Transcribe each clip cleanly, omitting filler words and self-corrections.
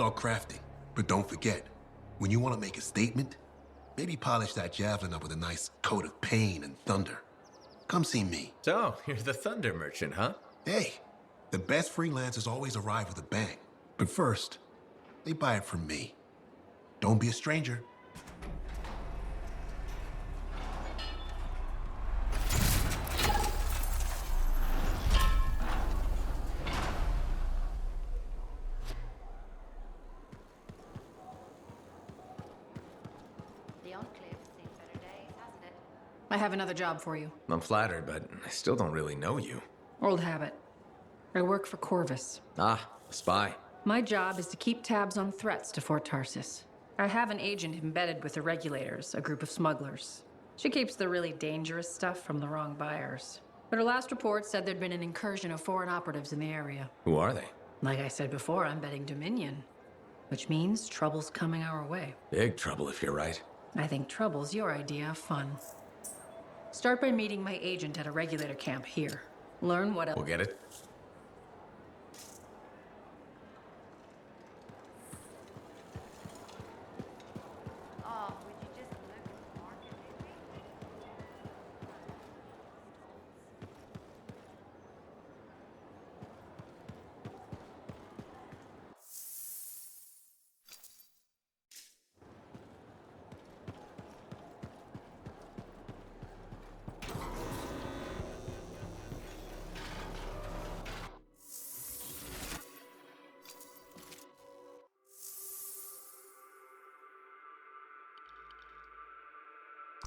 all crafting. But don't forget, when you want to make a statement, maybe polish that javelin up with a nice coat of pain and thunder. Come see me. So, you're the thunder merchant, huh? Hey, the best freelancers always arrive with a bang. But first, they buy it from me. Don't be a stranger. I have another job for you. I'm flattered, but I still don't really know you. Old habit. I work for Corvus. Ah, a spy. My job is to keep tabs on threats to Fort Tarsis. I have an agent embedded with the regulators, a group of smugglers. She keeps the really dangerous stuff from the wrong buyers. But her last report said there'd been an incursion of foreign operatives in the area. Who are they? Like I said before, I'm betting Dominion. Which means trouble's coming our way. Big trouble if you're right. I think trouble's your idea of fun. Start by meeting my agent at a regulator camp here. Learn what else. We'll get it.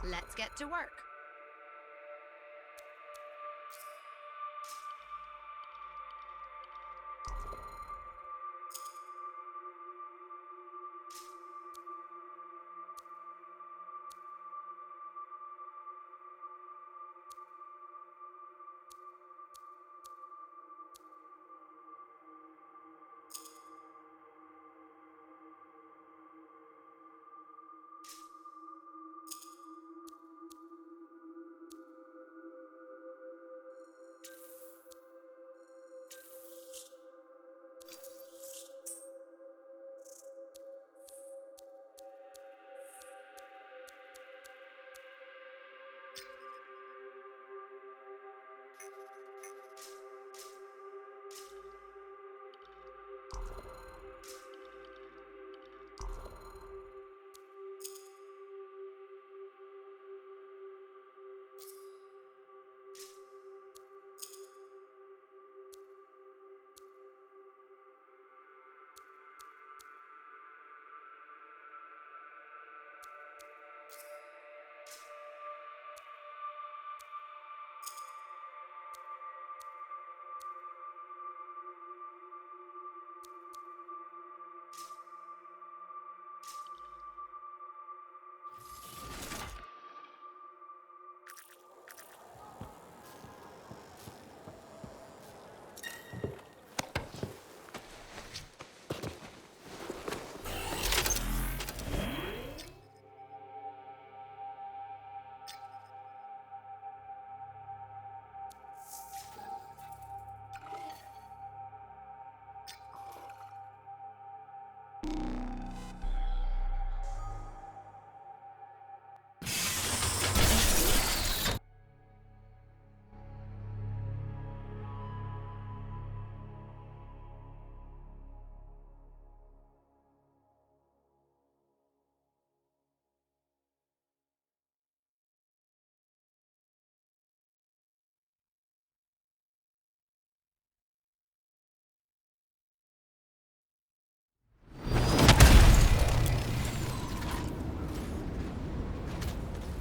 Let's get to work.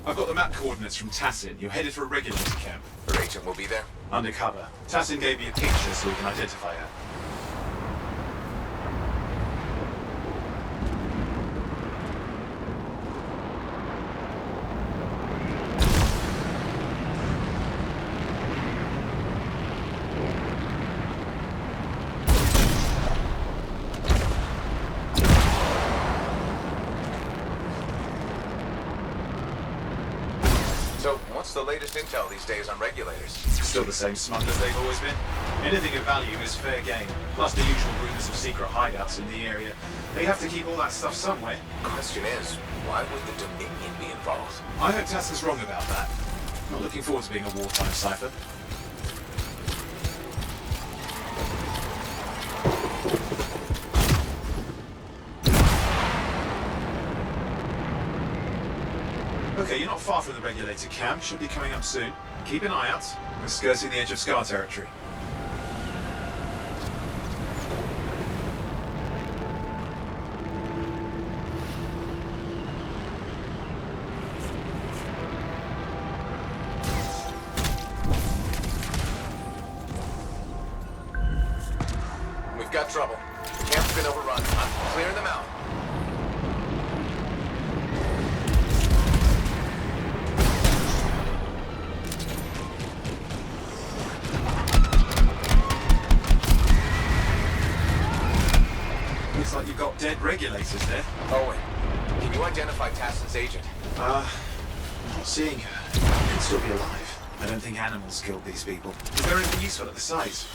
I've got the map coordinates from Tassin. You're headed for a regulator camp. Her agent will be there? Undercover. Tassin gave me a picture so we can identify her. So, what's the latest intel these days on regulators? Still the same smugglers they've always been. Anything of value is fair game. Plus the usual rumors of secret hideouts in the area. They have to keep all that stuff somewhere. Question is, why would the Dominion be involved? I hope Tass is wrong about that. Not looking forward to being a wartime cipher. Okay, you're not far from the regulator camp. Should be coming up soon. Keep an eye out. We're skirting the edge of Scar territory. We've got trouble. The camp's been overrun. I'm clearing them out. Looks like you've got dead regulators there. Owen, can you identify Tassin's agent? I'm not seeing her. Could still be alive. I don't think animals killed these people. Is there anything useful at the site?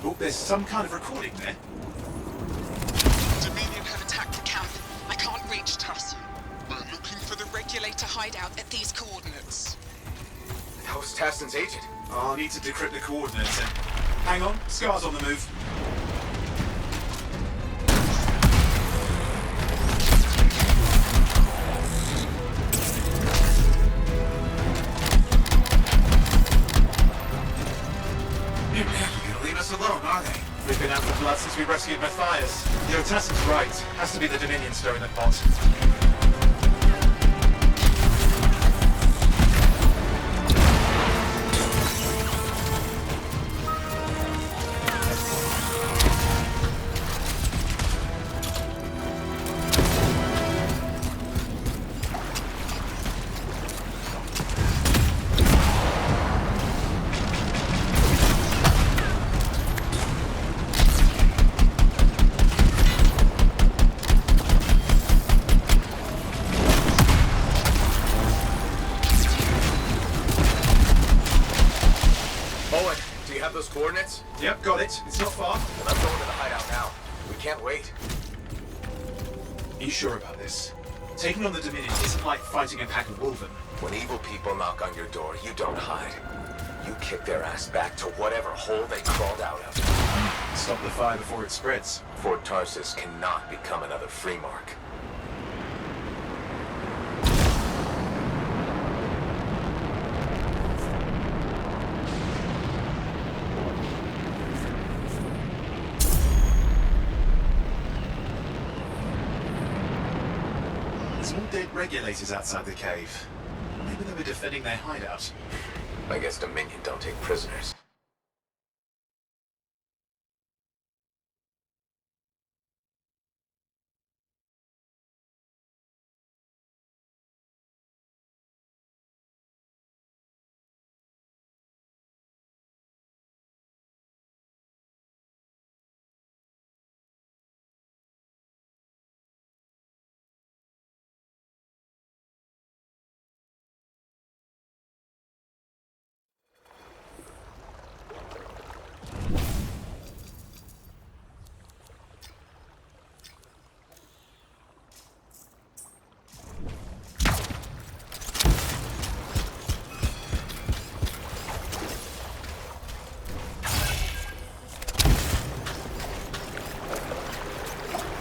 Oh, there's some kind of recording there. Dominion have attacked the camp. I can't reach Tuss. I'm looking for the regulator hideout at these coordinates. That was Tassin's agent. Oh, I'll need to decrypt the coordinates then. Hang on, Scar's on the move. Gonna leave us alone, are they? We've been out for blood since we rescued Matthias. You know, Tassin's right. Has to be the Dominion stirring the pot. Owen, do you have those coordinates? Yep, got it. It's not far. Then I'm going to the hideout now. We can't wait. Are you sure about this? Taking on the Dominion isn't like fighting a pack of wolven. When evil people knock on your door, you don't hide. You kick their ass back to whatever hole they crawled out of. Stop the fire before it spreads. Fort Tarsus cannot become another free mark. There's more dead regulators outside the cave. Maybe they were defending their hideout. I guess Dominion don't take prisoners.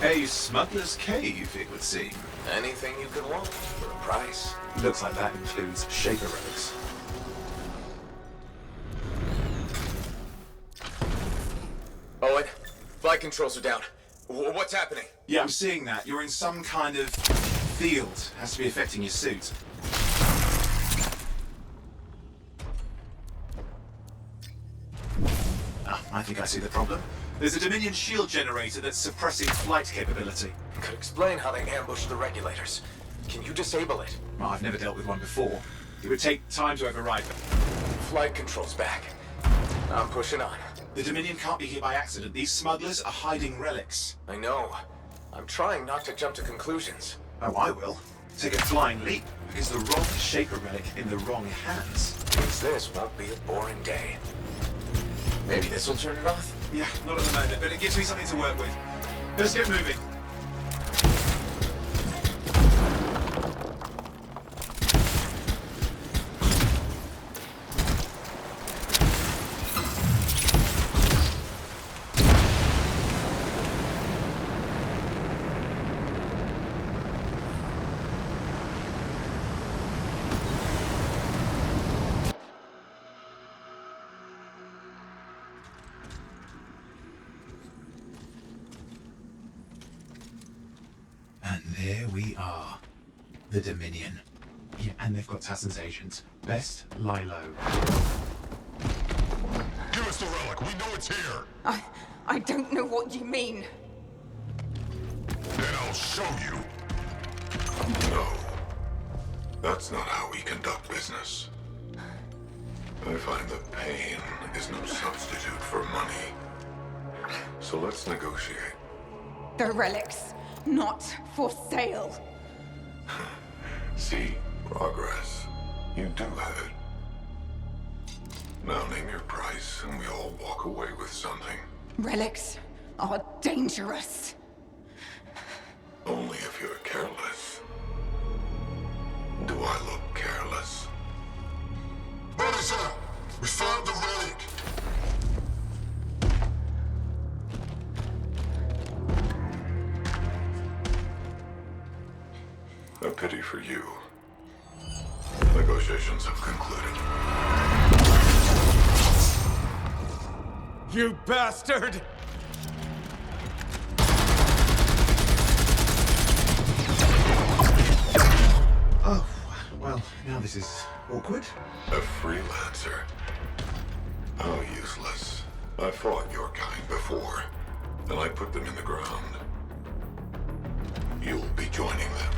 A smuggler's cave, it would seem. Anything you could want for a price. Looks like that includes shaper relics. Owen, flight controls are down. What's happening? Yeah, I'm seeing that. You're in some kind of field. Has to be affecting your suit. Ah, I think I see the problem. There's a Dominion shield generator that's suppressing flight capability. Could explain how they ambushed the regulators. Can you disable it? Well, I've never dealt with one before. It would take time to override them. Flight controls back. I'm pushing on. The Dominion can't be here by accident. These smugglers are hiding relics. I know. I'm trying not to jump to conclusions. Oh, I will. Take a flying leap, because the wrong Shaper relic in the wrong hands. Means this won't be a boring day. Maybe this will turn it off? Yeah, not at the moment, but it gives me something to work with. Let's get moving. And there we are. The Dominion. Yeah, and they've got Tassin's agent. Best lie low. Give us the relic. We know it's here. I don't know what you mean. Then I'll show you. No. That's not how we conduct business. I find that pain is no substitute for money. So let's negotiate. The relics, not for sale. See, progress. You do have it. Now name your price and we all walk away with something. Relics are dangerous. Only if you're careless. Do I look careless? Officer, we found the relic. A pity for you. Negotiations have concluded. You bastard! Oh, well, now this is awkward. A freelancer. How useless. I fought your kind before, and I put them in the ground. You'll be joining them.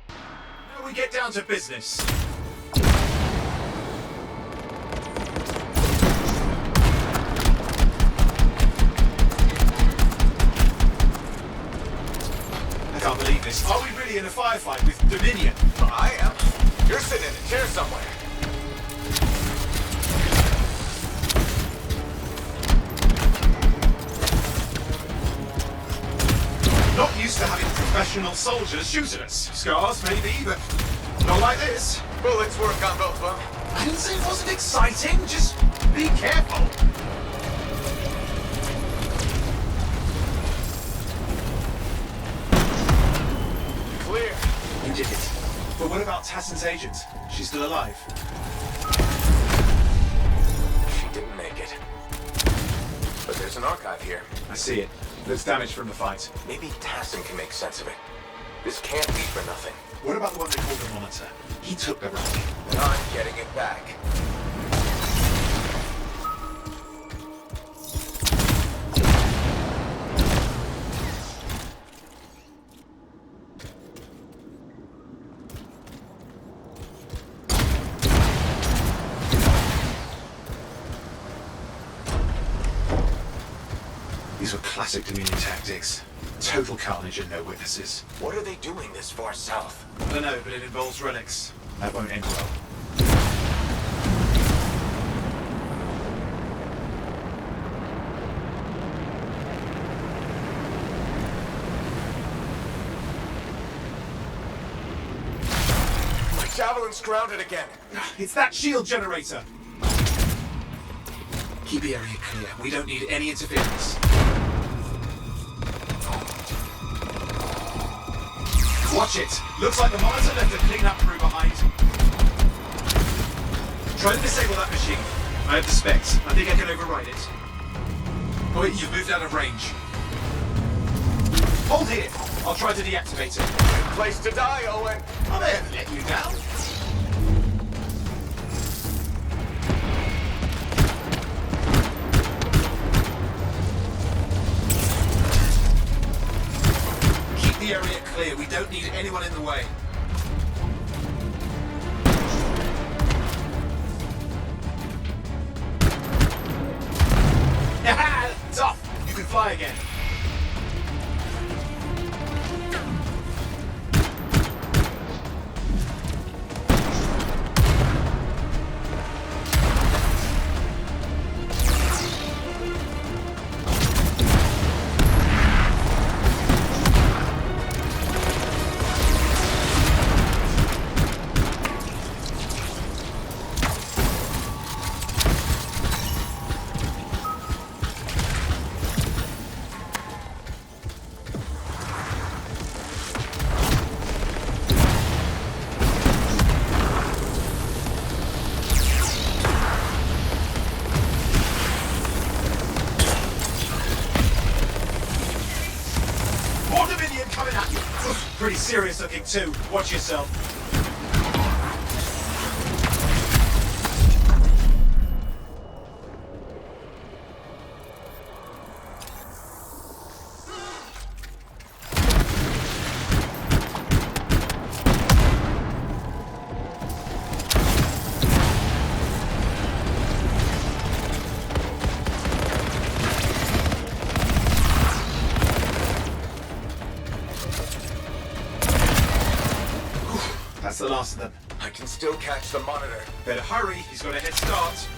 Now we get down to business. I can't believe this. Are we really in a firefight with Dominion? I am. You're sitting in a chair somewhere. Not used to having professional soldiers shoot at us. Scars, maybe, but not like this. Bullets work on both of them. I didn't say it wasn't exciting, just be careful. Clear. You did it. But what about Tassin's agent? She's still alive. She didn't make it. But there's an archive here. I see it. That's damage from the fight. Maybe Tassin can make sense of it. This can't be for nothing. What about the one they called the Monitor? He took the relic. And I'm getting it back. These were classic Dominion tactics. Total carnage and no witnesses. What are they doing this far south? I don't know, but it involves relics. That won't end well. My javelin's grounded again. It's that shield generator. Keep the area clear. We don't need any interference. Watch it. Looks like the Monitor left a cleanup crew behind. Try to disable that machine. I have the specs. I think I can override it. Oh wait, you've moved out of range. Hold here. I'll try to deactivate it. Good place to die, Owen. I may have let you down. The area clear. We don't need anyone in the way. pretty serious looking too. Watch yourself. That's the last of them. I can still catch the monitor. Better hurry, he's got a head start.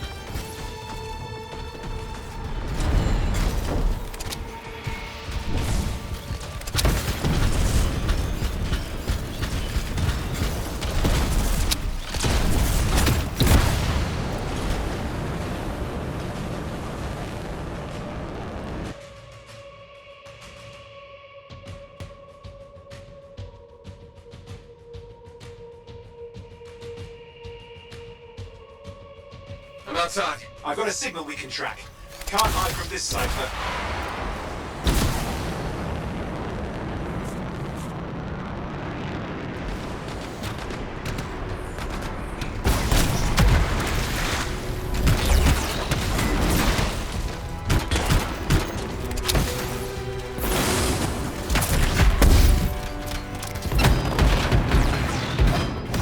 I'm outside. I've got a signal we can track. Can't hide from this side, but...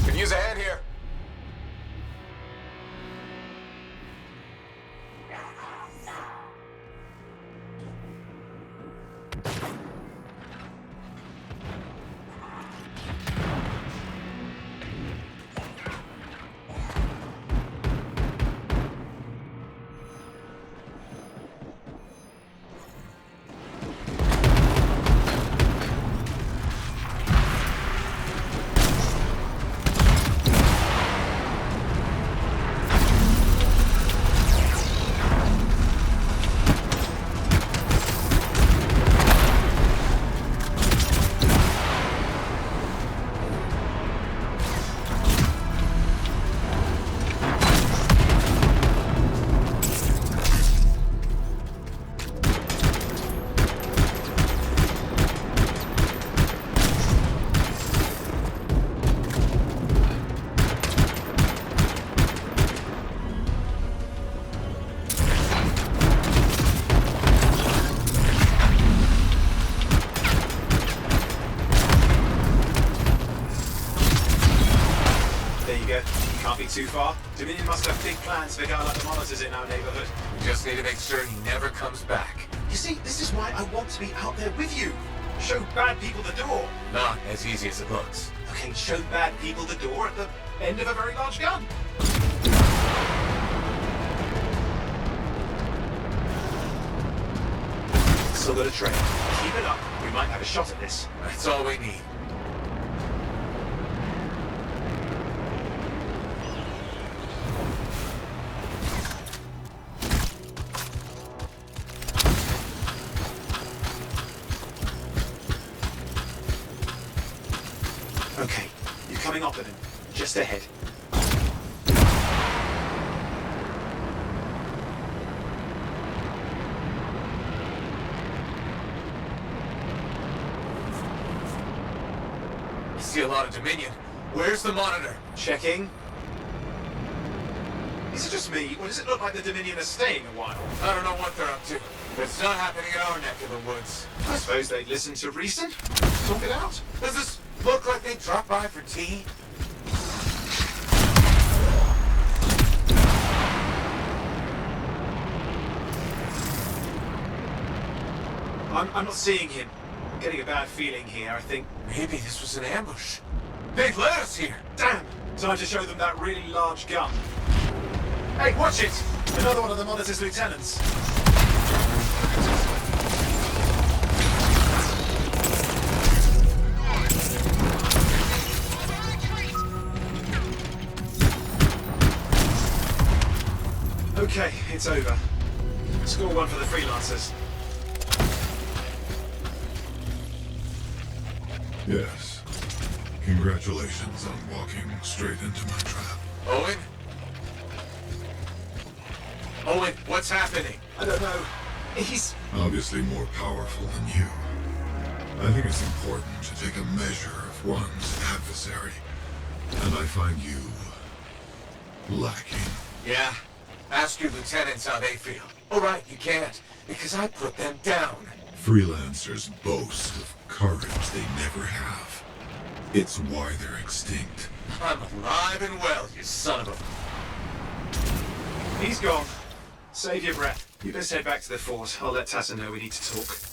Could use a hand here. Too far. Dominion must have big plans for a guy like the monitors in our neighborhood. We just need to make sure he never comes back. You see, this is why I want to be out there with you. Show bad people the door. Not as easy as it looks. Okay, show bad people the door at the end of a very large gun. Still got a train. Keep it up. We might have a shot at this. That's all we need. Okay, you're coming up with him. Just ahead. I see a lot of Dominion. Where's the monitor? Checking. Is it just me, or does it look like the Dominion are staying a while? I don't know what they're up to, but it's not happening in our neck of the woods. I suppose they'd listen to reason. Talk it out. Does this look like they dropped by for tea? I'm not seeing him. I'm getting a bad feeling here, I think. Maybe this was an ambush. They've led us here. Damn! Time to show them that really large gun. Hey, watch it! Another one of the monitor's lieutenants. Okay, it's over. Score one for the freelancers. Yes. Congratulations on walking straight into my trap. Owen? Owen, what's happening? I don't know. He's... Obviously more powerful than you. I think it's important to take a measure one's adversary, and I find you lacking. Yeah? Ask your lieutenants how they feel. All right, you can't, because I put them down. Freelancers boast of courage they never have. It's why they're extinct. I'm alive and well, you son of a... He's gone. Save your breath. You best head back to the fort. I'll let Tassa know we need to talk.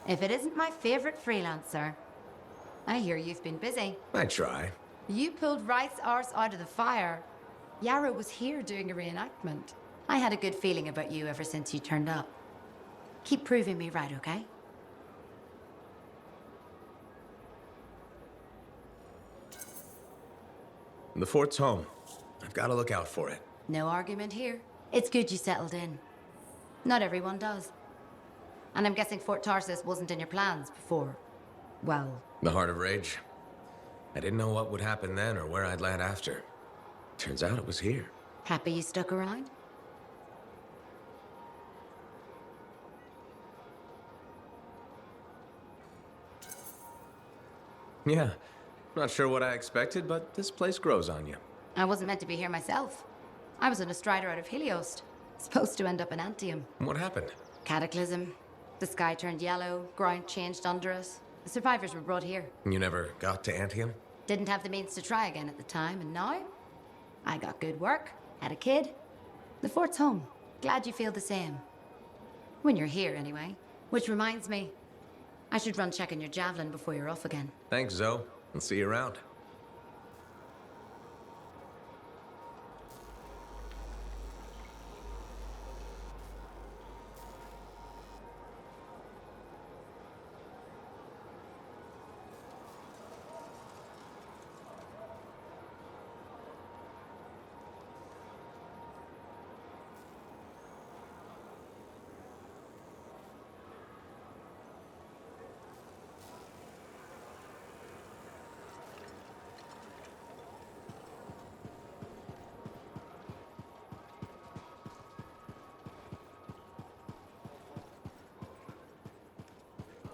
If it isn't my favorite freelancer. I hear you've been busy. I try. You pulled Wright's arse out of the fire. Yarrow was here doing a reenactment. I had a good feeling about you ever since you turned up. Keep proving me right, okay? The fort's home. I've got to look out for it. No argument here. It's good you settled in. Not everyone does. And I'm guessing Fort Tarsis wasn't in your plans before. Well... The Heart of Rage. I didn't know what would happen then or where I'd land after. Turns out it was here. Happy you stuck around? Yeah. Not sure what I expected, but this place grows on you. I wasn't meant to be here myself. I was on a strider out of Heliost. Supposed to end up in Anthem. What happened? Cataclysm. The sky turned yellow, ground changed under us. The survivors were brought here. You never got to Anthem? Didn't have the means to try again at the time, and now? I got good work, had a kid. The fort's home. Glad you feel the same. When you're here, anyway. Which reminds me, I should run checking your javelin before you're off again. Thanks, Zoe. I'll see you around.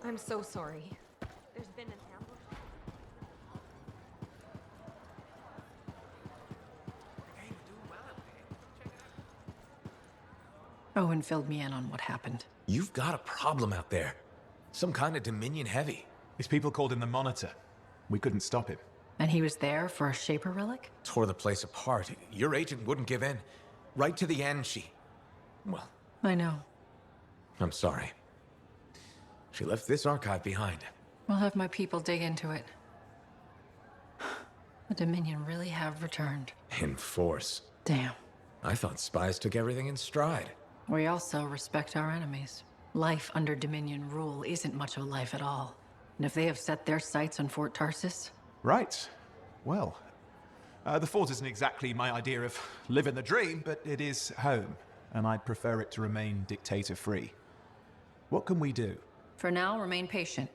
I'm so sorry. There's been an ambush. Owen filled me in on what happened. You've got a problem out there. Some kind of Dominion heavy. These people called him the Monitor. We couldn't stop him. And he was there for a Shaper relic? Tore the place apart. Your agent wouldn't give in. Right to the end, well... I know. I'm sorry. She left this archive behind. I'll have my people dig into it. The Dominion really have returned. In force. Damn. I thought spies took everything in stride. We also respect our enemies. Life under Dominion rule isn't much of a life at all. And if they have set their sights on Fort Tarsis... Right. Well, the fort isn't exactly my idea of living the dream, but it is home, and I'd prefer it to remain dictator-free. What can we do? For now, remain patient.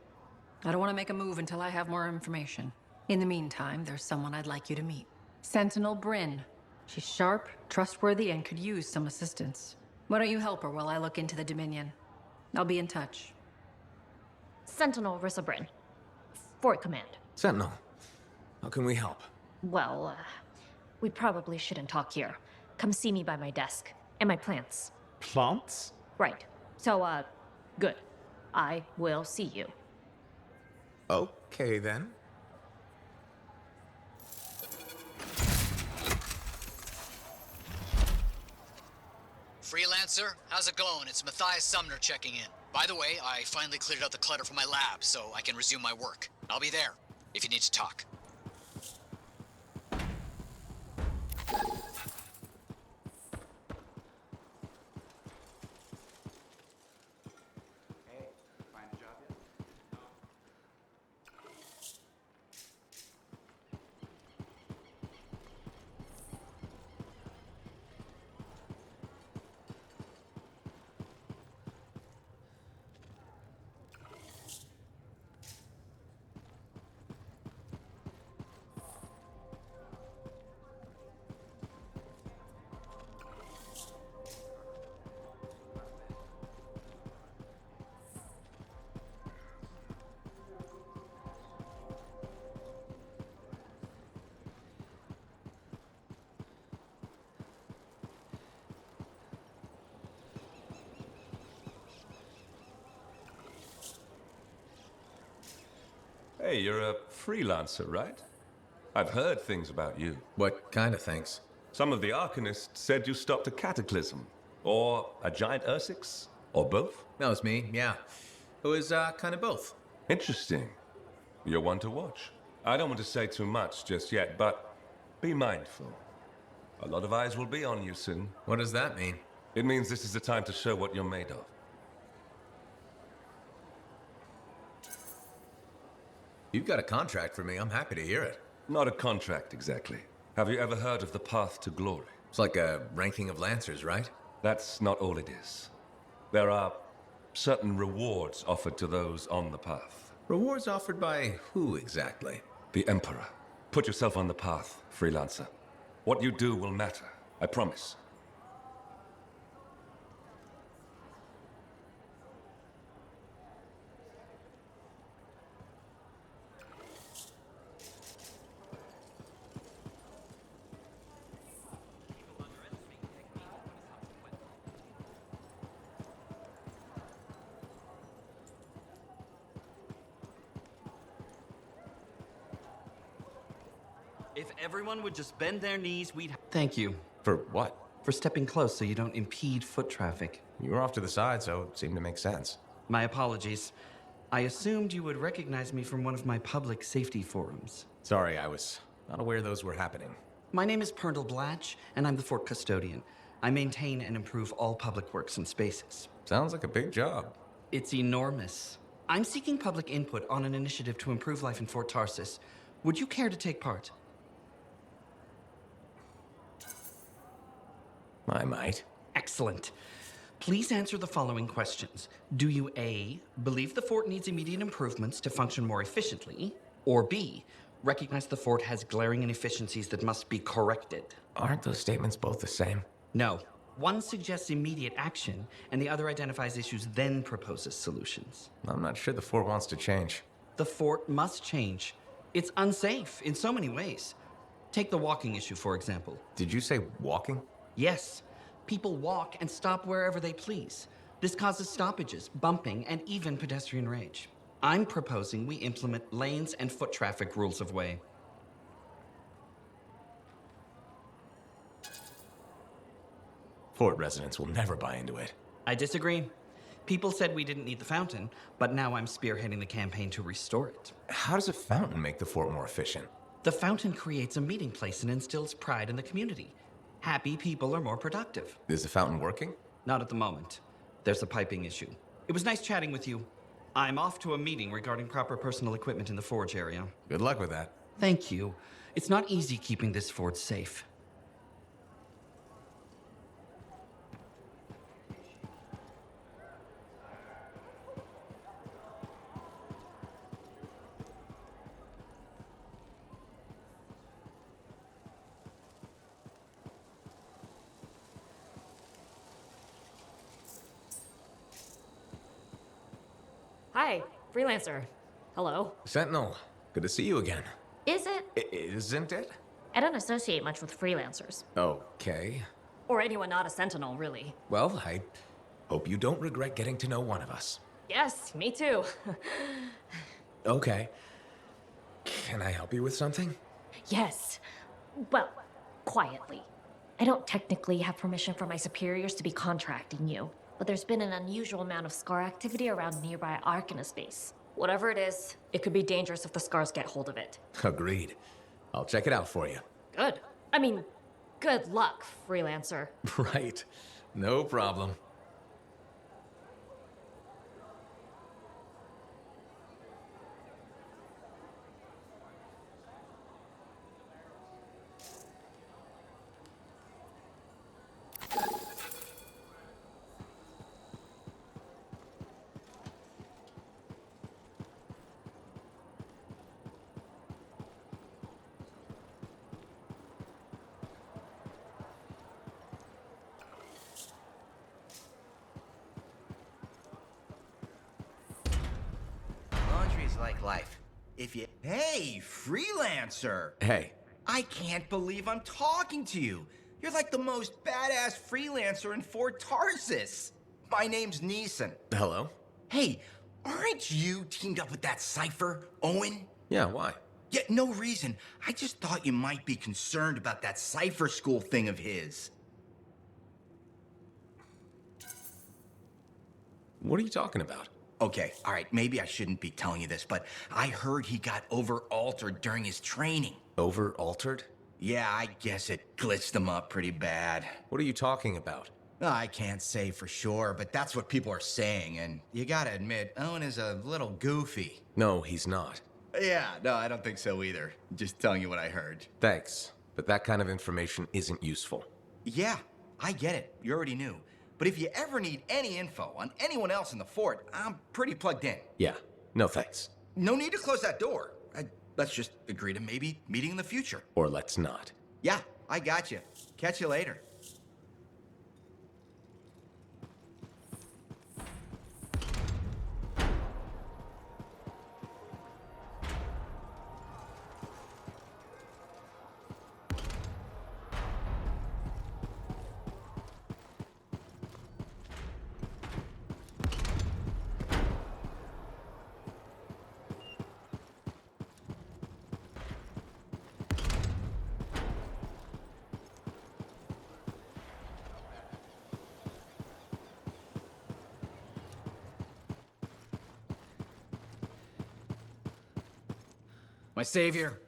I don't want to make a move until I have more information. In the meantime, there's someone I'd like you to meet. Sentinel Bryn. She's sharp, trustworthy, and could use some assistance. Why don't you help her while I look into the Dominion? I'll be in touch. Sentinel Rissa Bryn. Fort Command. Sentinel, how can we help? Well, we probably shouldn't talk here. Come see me by my desk. And my plants. Plants? Right. So, good. I will see you. Okay, then. Freelancer, how's it going? It's Matthias Sumner checking in. By the way, I finally cleared out the clutter from my lab, so I can resume my work. I'll be there, if you need to talk. Hey, you're a freelancer, right? I've heard things about you. What kind of things? Some of the Arcanists said you stopped a cataclysm. Or a giant Ursix. Or both. That was me, yeah. who is kind of both. Interesting. You're one to watch. I don't want to say too much just yet, but be mindful. A lot of eyes will be on you soon. What does that mean? It means this is the time to show what you're made of. You've got a contract for me. I'm happy to hear it. Not a contract, exactly. Have you ever heard of the path to glory? It's like a ranking of Lancers, right? That's not all it is. There are certain rewards offered to those on the path. Rewards offered by who exactly? The Emperor. Put yourself on the path, freelancer. What you do will matter, I promise. If everyone would just bend their knees, we'd... Thank you. For what? For stepping close so you don't impede foot traffic. You were off to the side, so it seemed to make sense. My apologies. I assumed you would recognize me from one of my public safety forums. Sorry, I was not aware those were happening. My name is Pernell Blatch, and I'm the fort custodian. I maintain and improve all public works and spaces. Sounds like a big job. It's enormous. I'm seeking public input on an initiative to improve life in Fort Tarsis. Would you care to take part? I might. Excellent. Please answer the following questions. Do you A, believe the fort needs immediate improvements to function more efficiently? Or B, recognize the fort has glaring inefficiencies that must be corrected? Aren't those statements both the same? No. One suggests immediate action, and the other identifies issues, then proposes solutions. I'm not sure the fort wants to change. The fort must change. It's unsafe in so many ways. Take the walking issue, for example. Did you say walking? Yes. People walk and stop wherever they please. This causes stoppages, bumping, and even pedestrian rage. I'm proposing we implement lanes and foot traffic rules of way. Fort residents will never buy into it. I disagree. People said we didn't need the fountain, but now I'm spearheading the campaign to restore it. How does a fountain make the fort more efficient? The fountain creates a meeting place and instills pride in the community. Happy people are more productive. Is the fountain working? Not at the moment. There's a piping issue. It was nice chatting with you. I'm off to a meeting regarding proper personal equipment in the forge area. Good luck with that. Thank you. It's not easy keeping this forge safe. Hi, freelancer. Hello. Sentinel, good to see you again. Is it? Isn't it? I don't associate much with freelancers. Okay. Or anyone not a sentinel, really. Well, I hope you don't regret getting to know one of us. Yes, me too. Okay. Can I help you with something? Yes. Well, quietly. I don't technically have permission from my superiors to be contracting you, but there's been an unusual amount of SCAR activity around nearby Arcanus base. Whatever it is, it could be dangerous if the SCARs get hold of it. Agreed. I'll check it out for you. Good. I mean, good luck, freelancer. Right. No problem. Laundry's like life. If you... Hey, freelancer! Hey. I can't believe I'm talking to you. You're like the most badass freelancer in Fort Tarsis. My name's Neeson. Hello? Hey, aren't you teamed up with that Cypher, Owen? Yeah, why? Yeah, no reason. I just thought you might be concerned about that Cypher school thing of his. What are you talking about? Okay, all right, maybe I shouldn't be telling you this, but I heard he got over-altered during his training. Over-altered? Yeah, I guess it glitched him up pretty bad. What are you talking about? I can't say for sure, but that's what people are saying, and you gotta admit, Owen is a little goofy. No, he's not. Yeah, no, I don't think so either. Just telling you what I heard. Thanks, but that kind of information isn't useful. Yeah, I get it. You already knew. But if you ever need any info on anyone else in the fort, I'm pretty plugged in. Yeah, no thanks. No need to close that door. Let's just agree to maybe meeting in the future. Or let's not. Yeah, I got you. Catch you later. My savior,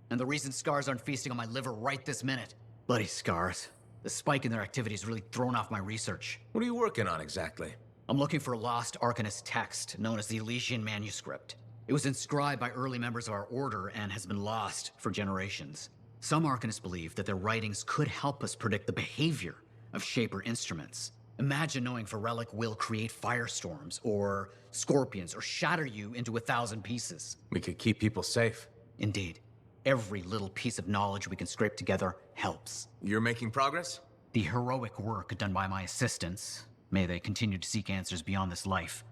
and the reason scars aren't feasting on my liver right this minute. Bloody scars. The spike in their activity has really thrown off my research. What are you working on exactly? I'm looking for a lost Arcanist text known as the Elysian Manuscript. It was inscribed by early members of our order and has been lost for generations. Some Arcanists believe that their writings could help us predict the behavior of Shaper instruments. Imagine knowing if a relic will create firestorms, or scorpions, or shatter you into 1,000 pieces. We could keep people safe. Indeed. Every little piece of knowledge we can scrape together helps. You're making progress? The heroic work done by my assistants, may they continue to seek answers beyond this life,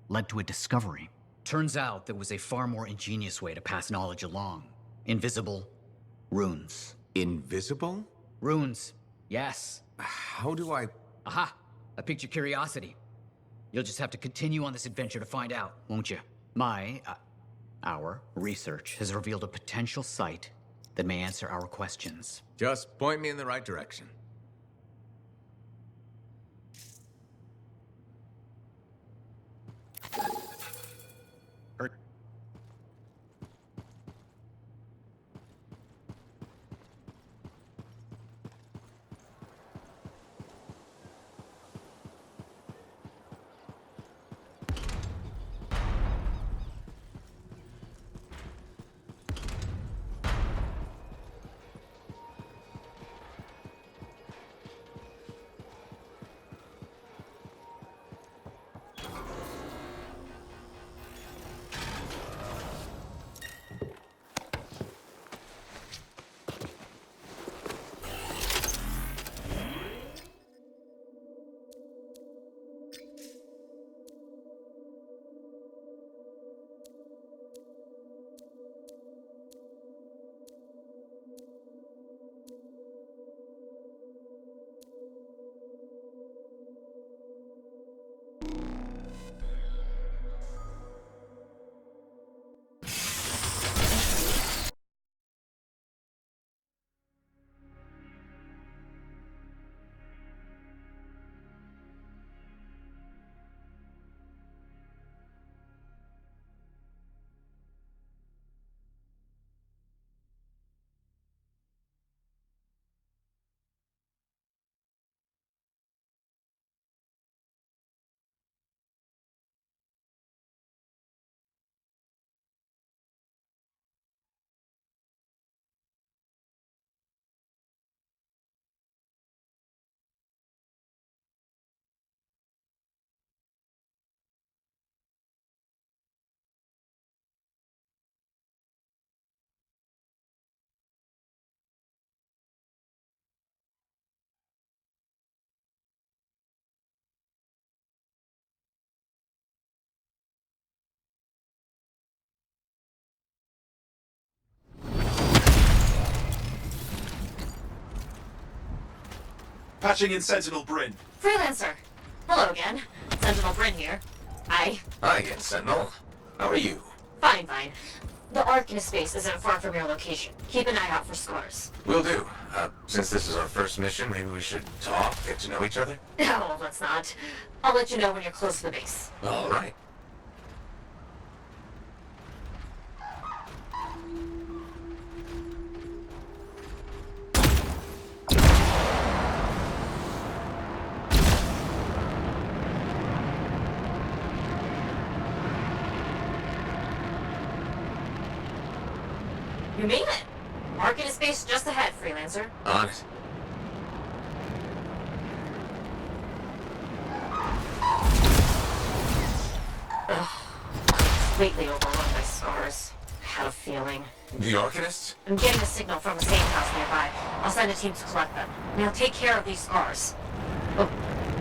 led to a discovery. Turns out there was a far more ingenious way to pass knowledge along. Invisible runes. Invisible? Runes, yes. How do I... Aha! I piqued your curiosity. You'll just have to continue on this adventure to find out, won't you? Our research has revealed a potential site that may answer our questions. Just point me in the right direction. Patching in Sentinel Bryn. Freelancer! Hello again. Sentinel Bryn here. Hi again, Sentinel. How are you? Fine. The Arcanist space isn't far from your location. Keep an eye out for scars. Will do. Since this is our first mission, maybe we should get to know each other? No, let's not. I'll let you know when you're close to the base. All right. You made it! Arcanist space just ahead, freelancer. On it. Ugh. Completely overrun by scars. I had a feeling. The Arcanists? I'm getting a signal from a safe house nearby. I'll send a team to collect them. Now take care of these scars. Oh,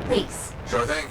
please. Sure thing.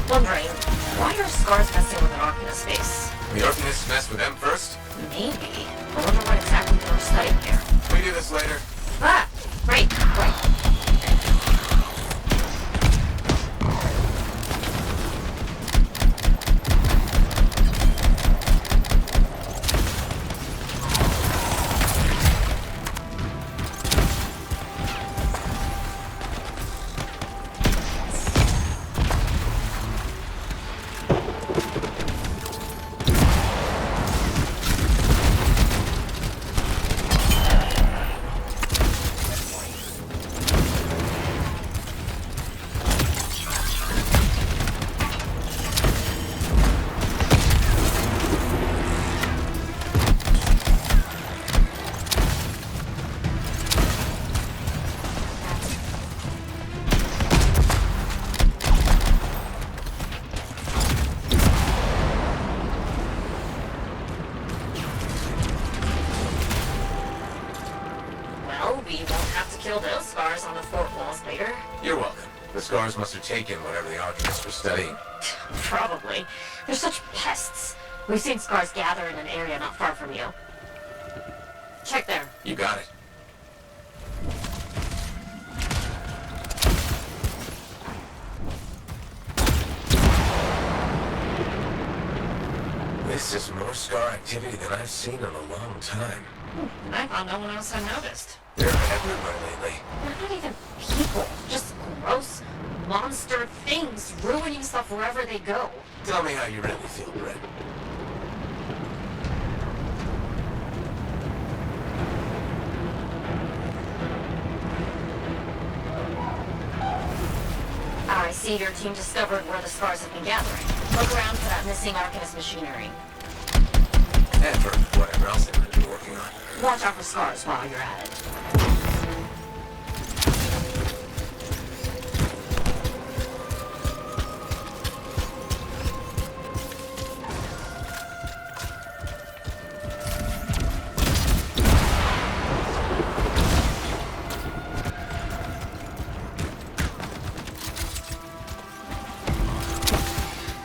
Wondering, why are scars messing with an Arcanist face? The Arcanists mess with them first? Maybe. I wonder what exactly we're studying here. We do this later. Ah! Right. We won't have to kill those scars on the fort walls later. You're welcome. The scars must have taken whatever the Arcanists were studying. Probably. They're such pests. We've seen scars gather in an area not far from you. Check there. You got it. This is more scar activity than I've seen in a long time. I thought no one else had noticed. They're everywhere lately. They're not even people. Just gross monster things ruining stuff wherever they go. Tell me how you really feel, Brett. I see your team discovered where the scars have been gathering. Look around for that missing Arcanist machinery. And for whatever else they might be working on. Watch out for scars while you're at it.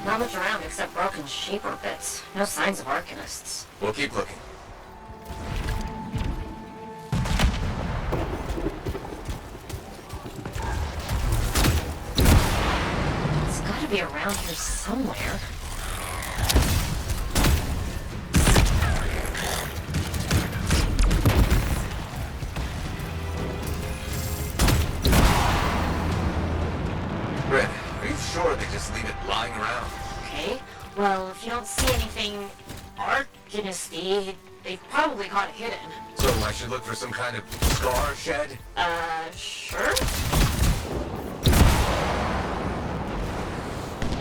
Not much around except broken shaper bits. No signs of Arcanists. We'll keep looking. It's gotta be around here somewhere. Brett, are you sure they just leave it lying around? Okay, well, if you don't see anything Arcanist-y, they've probably got it hidden. So I should look for some kind of scar shed? Sure?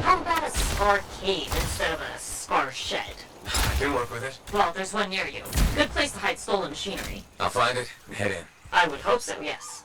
How about a scar cave instead of a scar shed? I can work with it. Well, there's one near you. Good place to hide stolen machinery. I'll find it and head in. I would hope so, yes.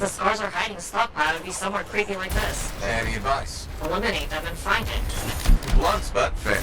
the scars are hiding a stockpile, it'd be somewhere creepy like this. Any advice? Eliminate them and find it. Blunt but fair.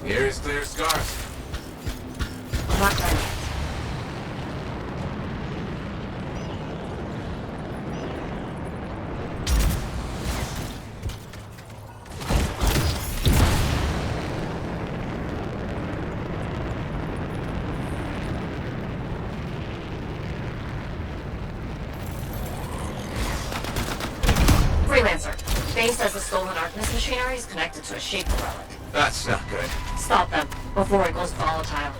Here's clear scars. Not done yet. Freelancer, Base says the stolen Arcanist machinery is connected to a Shaper relic. That's not good. Stop them before it goes volatile.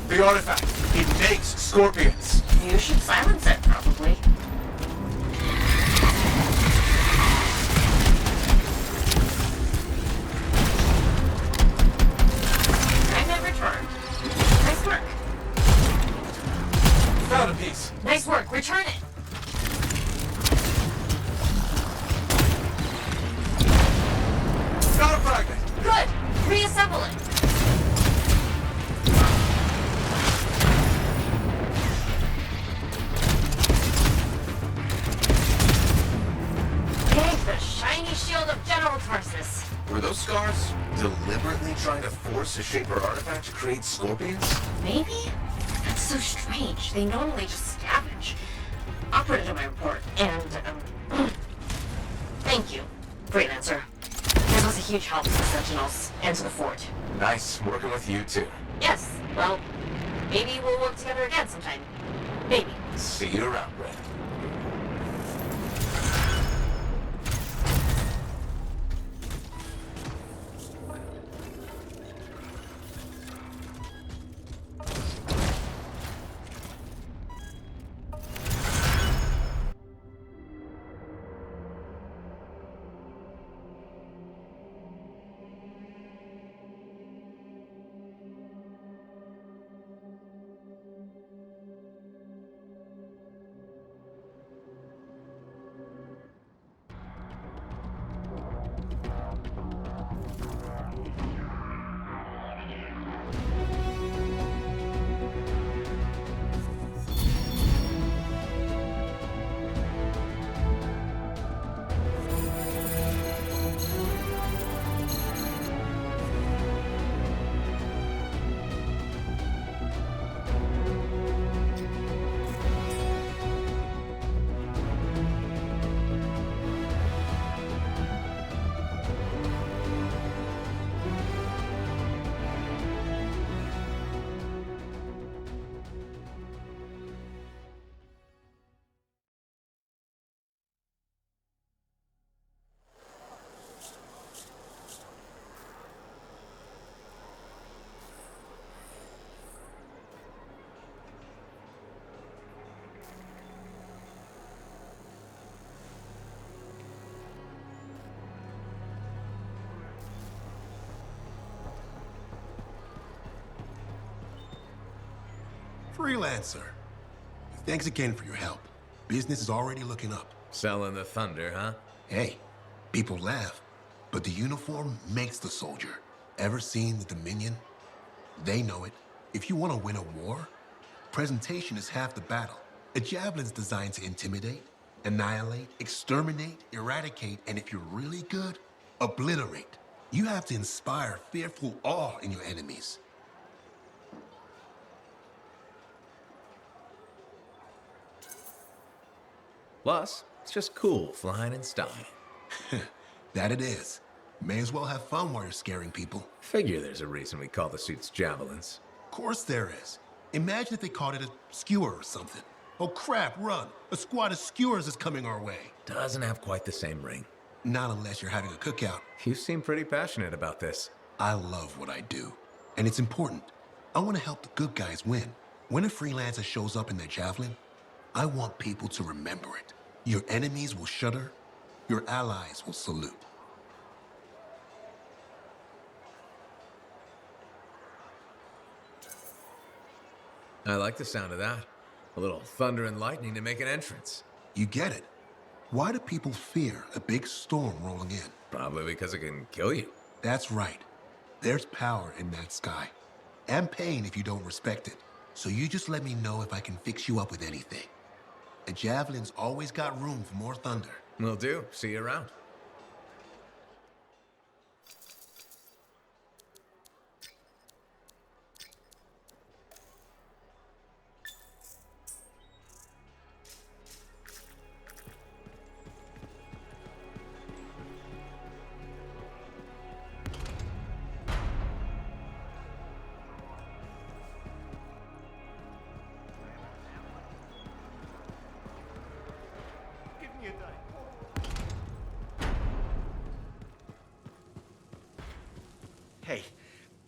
The artifact. It makes scorpions. You should silence it, probably. Fragment returned. Nice work. Found a piece. Nice work. Return it. Found a fragment. Good. Reassemble it. The shiny shield of General Tarsus. Were those scars deliberately trying to force a Shaper artifact to create scorpions? Maybe? That's so strange. They normally just scavenge. I'll put it in my report. And, thank you, Freelancer. This was a huge help to the Sentinels and to the fort. Nice working with you too. Yes, well, maybe we'll work together again sometime. Maybe. See you around, Red. Freelancer. Thanks again for your help. Business is already looking up. Selling the thunder, huh? Hey, people laugh, but the uniform makes the soldier. Ever seen the Dominion? They know it. If you want to win a war, presentation is half the battle. A javelin's designed to intimidate, annihilate, exterminate, eradicate, and if you're really good, obliterate. You have to inspire fearful awe in your enemies. Plus, it's just cool flying in style. That it is. May as well have fun while you're scaring people. Figure there's a reason we call the suits javelins. Of course there is. Imagine if they called it a skewer or something. Oh crap, run! A squad of skewers is coming our way. Doesn't have quite the same ring. Not unless you're having a cookout. You seem pretty passionate about this. I love what I do, and it's important. I want to help the good guys win. When a freelancer shows up in their javelin, I want people to remember it. Your enemies will shudder, your allies will salute. I like the sound of that. A little thunder and lightning to make an entrance. You get it. Why do people fear a big storm rolling in? Probably because it can kill you. That's right. There's power in that sky. And pain if you don't respect it. So you just let me know if I can fix you up with anything. A javelin's always got room for more thunder. Will do. See you around.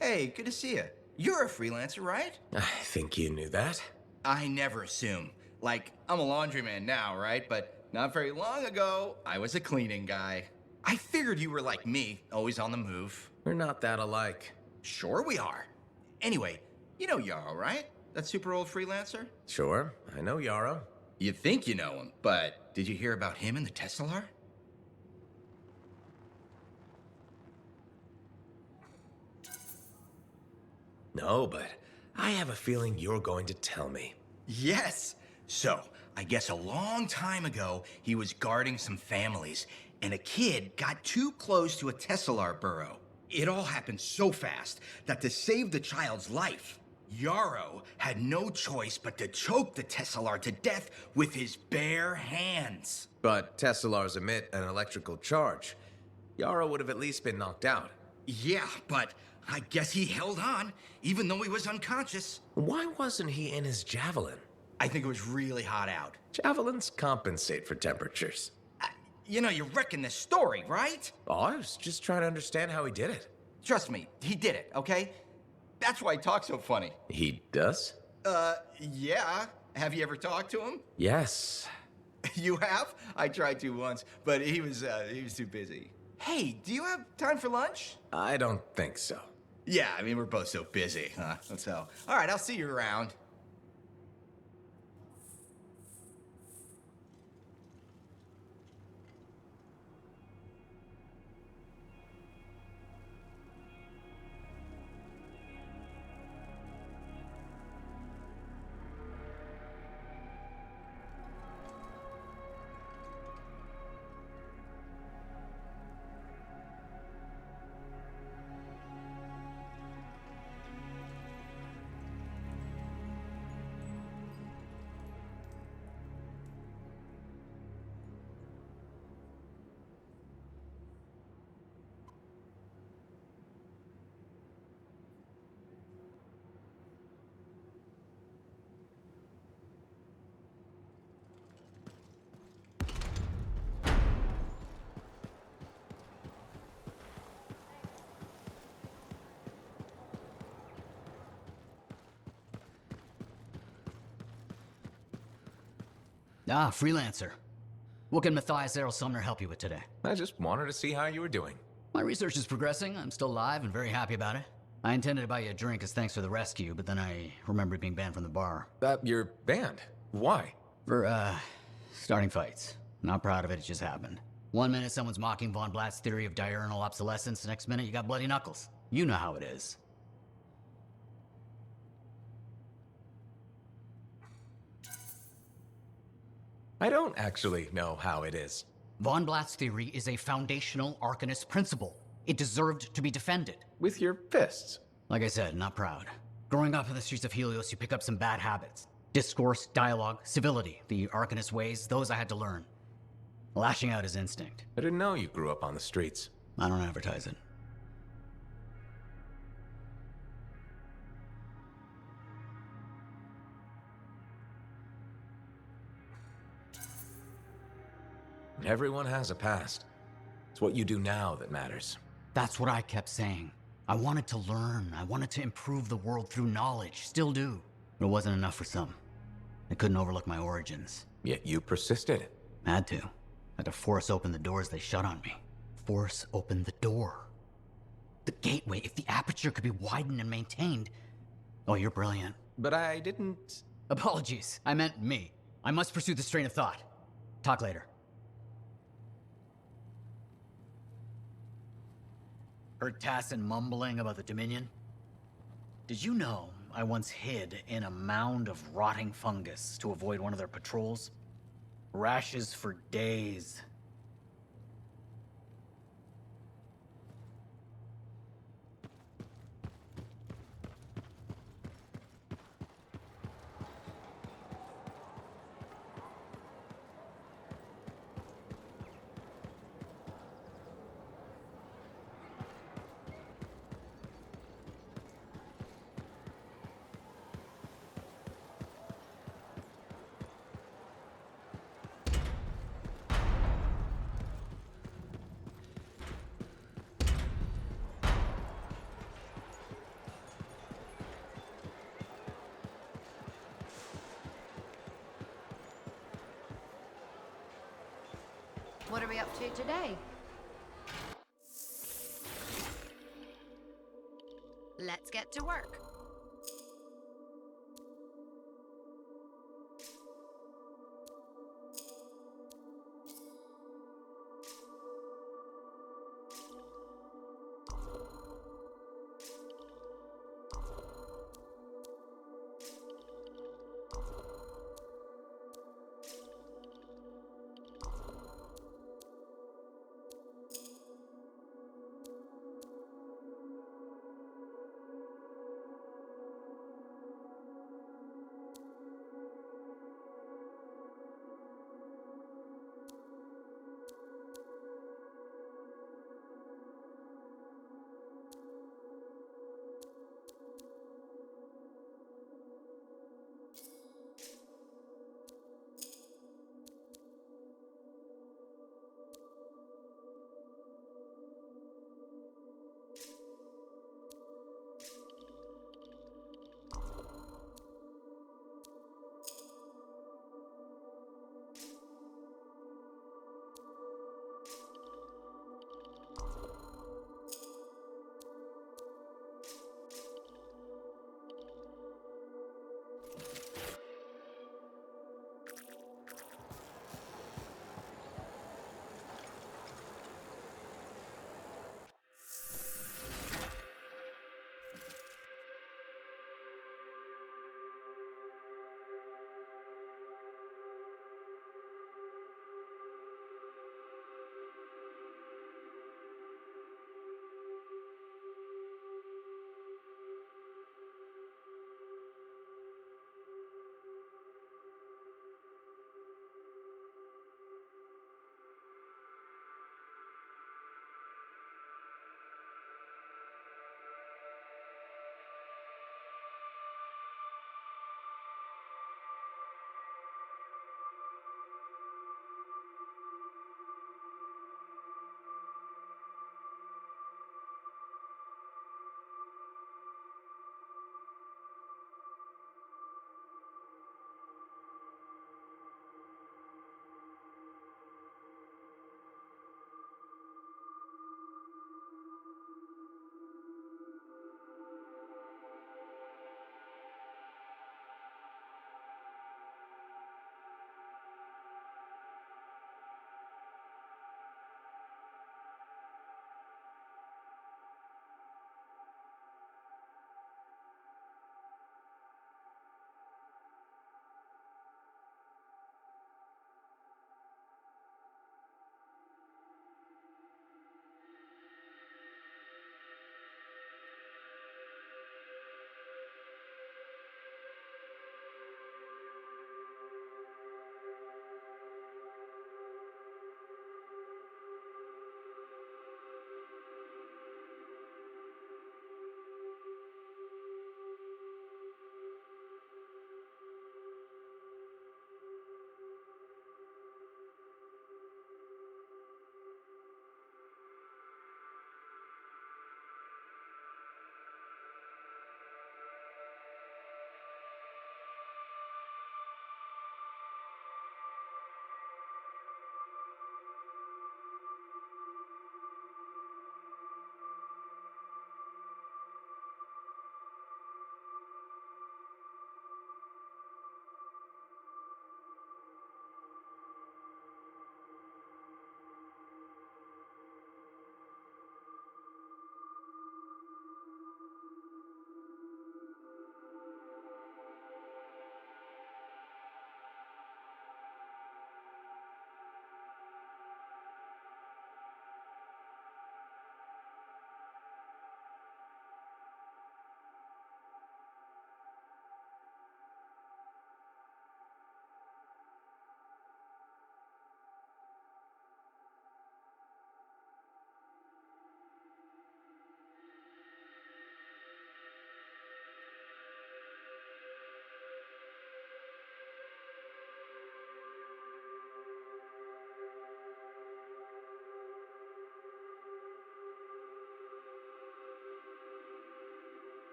Hey, good to see you. You're a freelancer, right? I think you knew that. I never assume. Like, I'm a laundryman now, right? But not very long ago, I was a cleaning guy. I figured you were like me, always on the move. We're not that alike. Sure we are. Anyway, you know Yarrow, right? That super old freelancer? Sure, I know Yarrow. You think you know him, but did you hear about him and the Tesla? No, but I have a feeling you're going to tell me. Yes. So, I guess a long time ago, he was guarding some families, and a kid got too close to a Tesla burrow. It all happened so fast that to save the child's life, Yarrow had no choice but to choke the Tesla to death with his bare hands. But Teslars emit an electrical charge. Yarrow would have at least been knocked out. Yeah, but I guess he held on, even though he was unconscious. Why wasn't he in his javelin? I think it was really hot out. Javelins compensate for temperatures. You know, you're wrecking this story, right? Oh, I was just trying to understand how he did it. Trust me, he did it, okay? That's why he talks so funny. He does? Yeah. Have you ever talked to him? Yes. You have? I tried to once, but he was too busy. Hey, do you have time for lunch? I don't think so. Yeah, I mean, we're both so busy, huh? So, all right, I'll see you around. Ah, freelancer. What can Matthias Errol Sumner help you with today? I just wanted to see how you were doing. My research is progressing. I'm still alive and very happy about it. I intended to buy you a drink as thanks for the rescue, but then I remembered being banned from the bar. You're banned? Why? For, starting fights. Not proud of it, it just happened. One minute someone's mocking Von Blatt's theory of diurnal obsolescence, the next minute you got bloody knuckles. You know how it is. I don't actually know how it is. Von Blatt's theory is a foundational Arcanist principle. It deserved to be defended. With your fists? Like I said, not proud. Growing up in the streets of Helios, you pick up some bad habits. Discourse, dialogue, civility. The Arcanist ways, those I had to learn. Lashing out is instinct. I didn't know you grew up on the streets. I don't advertise it. Everyone has a past. It's what you do now that matters. That's what I kept saying. I wanted to learn. I wanted to improve the world through knowledge. Still do. But it wasn't enough for some. They couldn't overlook my origins. Yet you persisted. Had to. Had to force open the doors they shut on me. Force open the door. The gateway, if the aperture could be widened and maintained. Oh, you're brilliant. But I didn't... Apologies. I meant me. I must pursue this train of thought. Talk later. Heard Tassin mumbling about the Dominion? Did you know I once hid in a mound of rotting fungus to avoid one of their patrols? Rashes for days. What are we up to today? Let's get to work.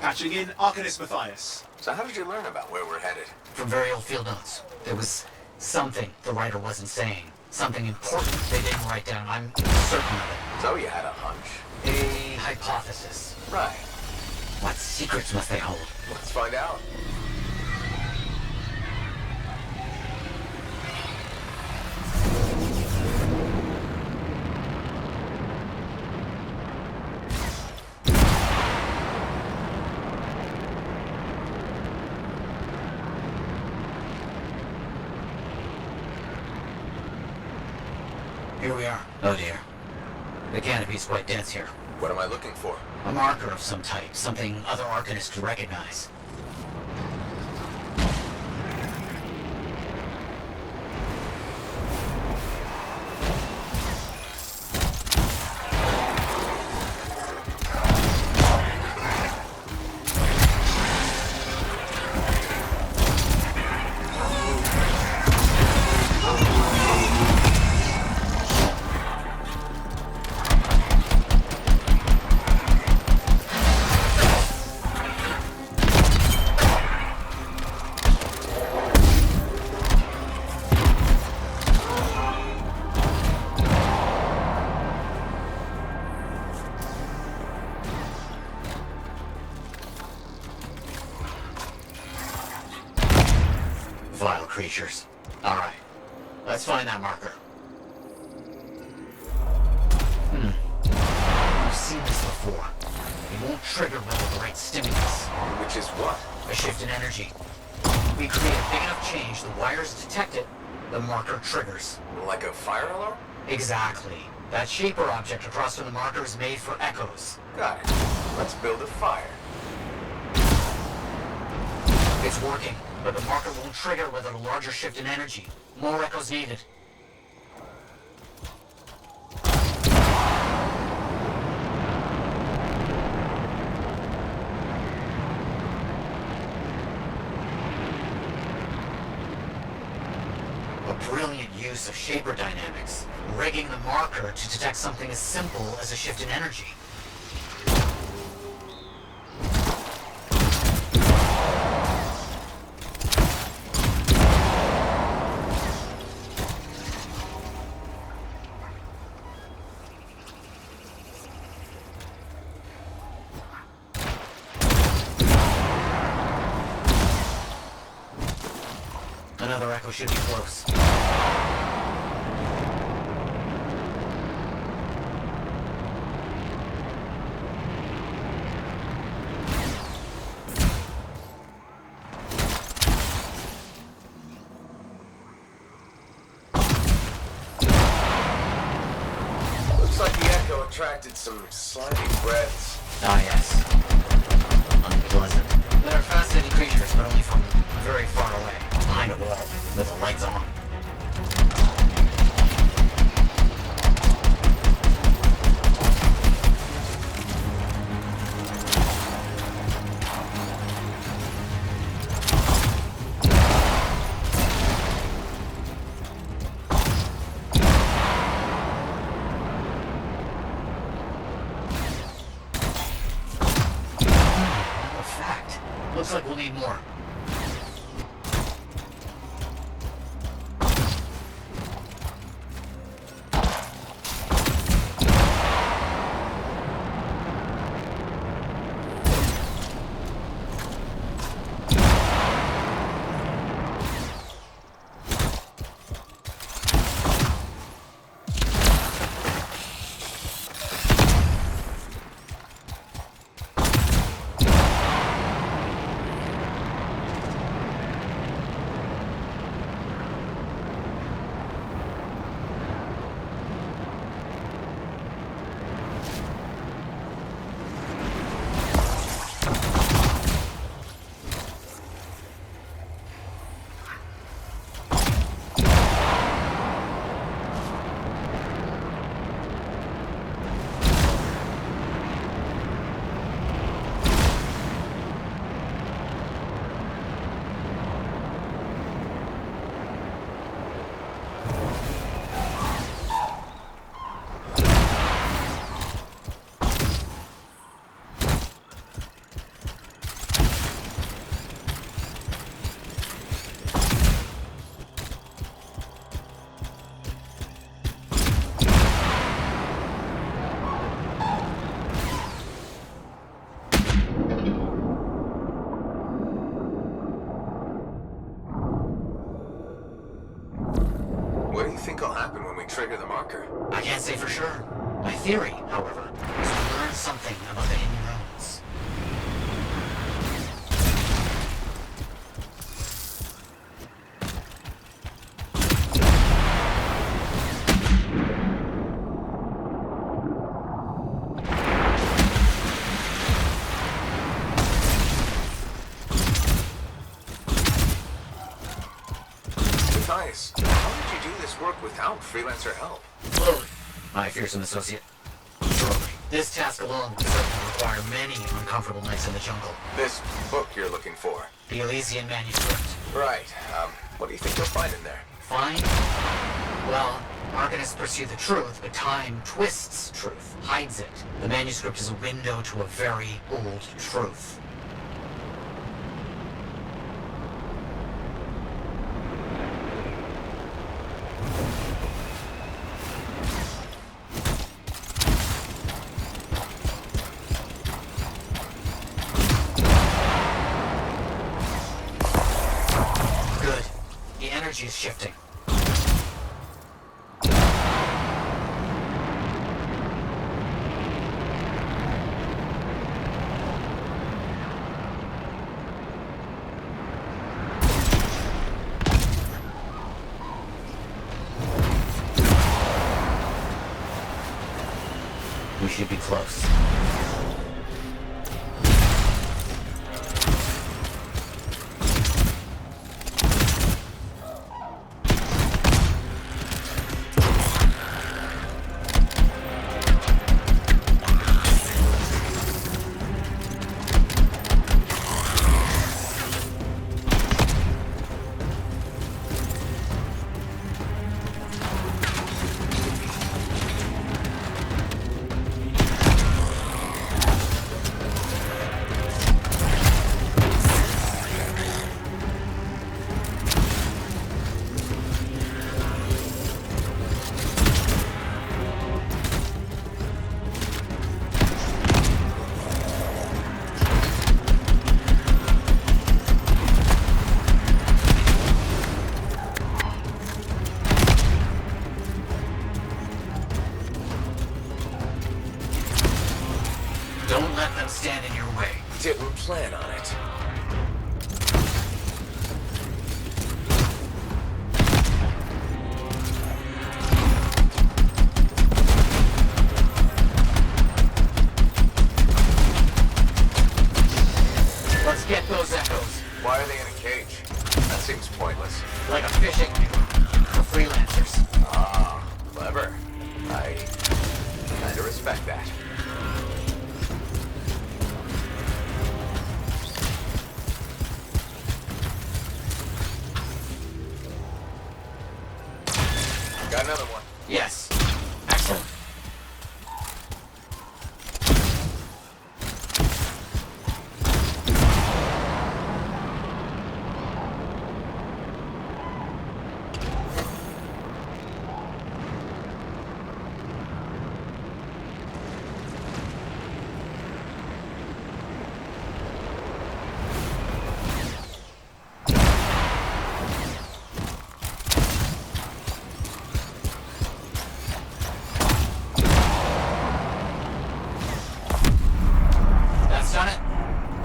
Patching in Arcanist Matthias. So how did you learn about where we're headed? From very old field notes. There was something the writer wasn't saying. Something important they didn't write down. I'm certain of it. So you had a hunch. A hypothesis. Right. What secrets must they hold? Let's find out. Here we are. Oh dear. The canopy's quite dense here. What am I looking for? A marker of some type. Something other Arcanists could recognize. Vile creatures. Alright. Let's find that marker. I've seen this before. It won't trigger with the right stimulus. Which is what? A shift in energy. We create a big enough change, the wires detect it, the marker triggers. Like a fire alarm? Exactly. That shaper object across from the marker is made for echoes. Got it. Let's build a fire. It's working, but the marker won't trigger without a larger shift in energy. More echoes needed. A brilliant use of shaper dynamics, rigging the marker to detect something as simple as a shift in energy. Another echo should be close. Looks like the echo attracted some slimy breaths. Ah, yes. Unpleasant. They're fascinating creatures, but only from very far away. Behind a wall, with the lights on. A fact. Looks like we'll need more. think will happen when we trigger the marker? I can't say for sure. My theory, however, is to learn something about the hidden roads. Matthias, how did you do this work without freelancer help? Slowly, my fearsome associate. Surely, this task alone would certainly require many uncomfortable nights in the jungle. This book you're looking for? The Elysian manuscript. Right. What do you think you'll find in there? Find? Well, Arcanists pursue the truth, but time twists truth, hides it. The manuscript is a window to a very old truth. Is shifting. We should be close. Don't let them stand in your way. Didn't plan on it. Let's get those echoes. Why are they in a cage? That seems pointless. Like a fishing lure for freelancers. Ah, clever. I kinda respect that. Got another one. Yes. Excellent.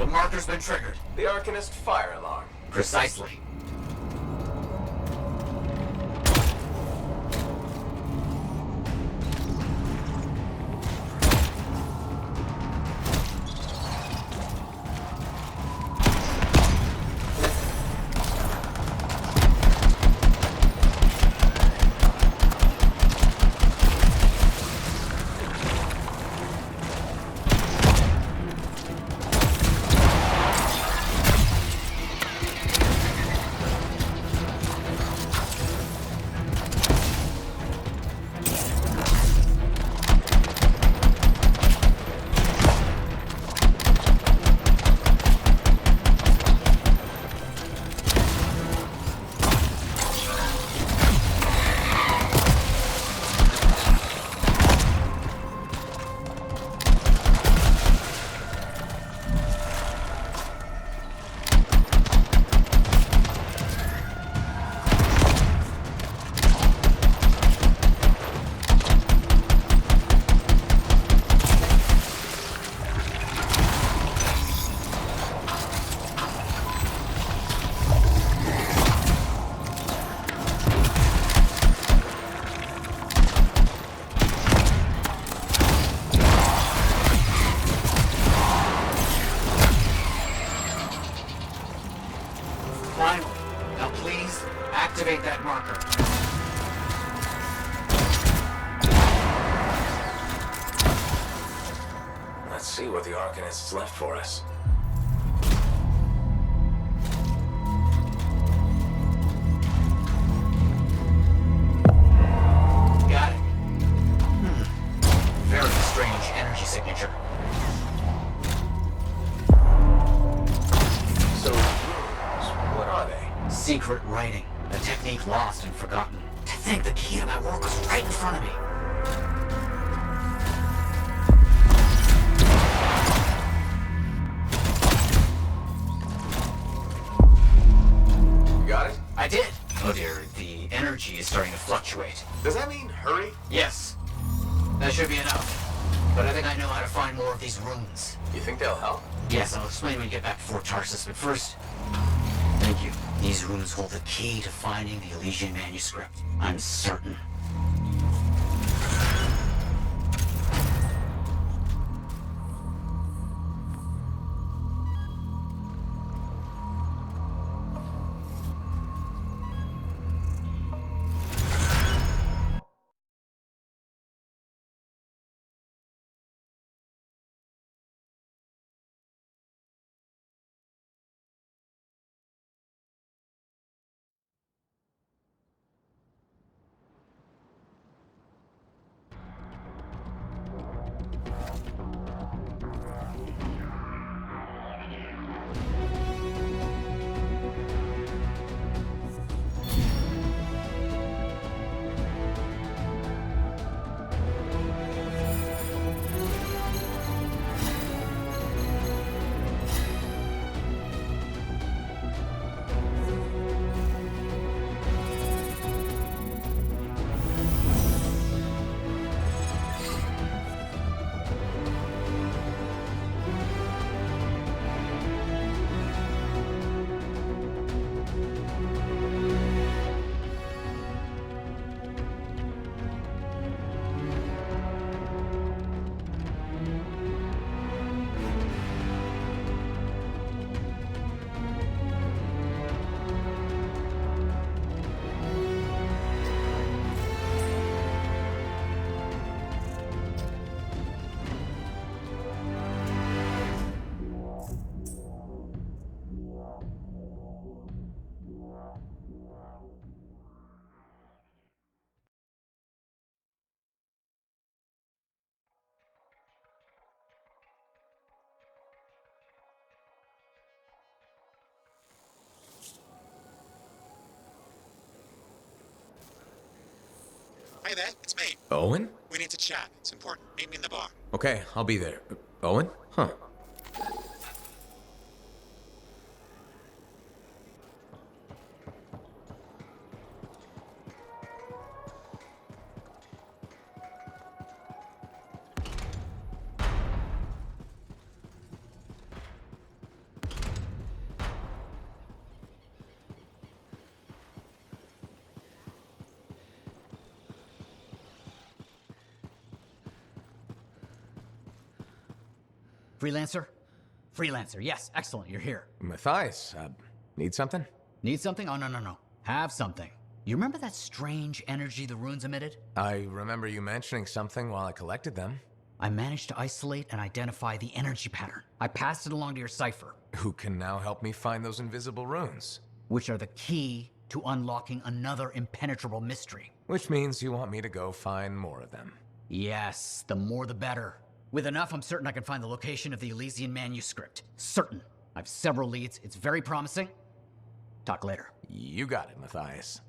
Marker's been triggered. The Arcanist fire alarm. Precisely. Finally. Now please, activate that marker. Let's see what the Arcanist's left for us. Got it. Very strange energy signature. So, what are they? Secret writing. A technique lost and forgotten. To think the key to my work was right in front of me. You got it? I did. Oh dear, the energy is starting to fluctuate. Does that mean hurry? Yes. That should be enough. But I think I know how to find more of these runes. You think they'll help? Yes, I'll explain when we get back to Fort Tarsus, but first... Thank you. These runes hold the key to finding the Elysian manuscript. I'm certain. Hey there, it's me. Owen? We need to chat. It's important. Meet me in the bar. Okay, I'll be there. Owen? Huh. Freelancer? Freelancer, yes, excellent, you're here. Matthias, need something? Need something? Oh, no. Have something. You remember that strange energy the runes emitted? I remember you mentioning something while I collected them. I managed to isolate and identify the energy pattern. I passed it along to your cipher. Who can now help me find those invisible runes? Which are the key to unlocking another impenetrable mystery. Which means you want me to go find more of them. Yes, the more the better. With enough, I'm certain I can find the location of the Elysian manuscript. Certain. I have several leads. It's very promising. Talk later. You got it, Matthias.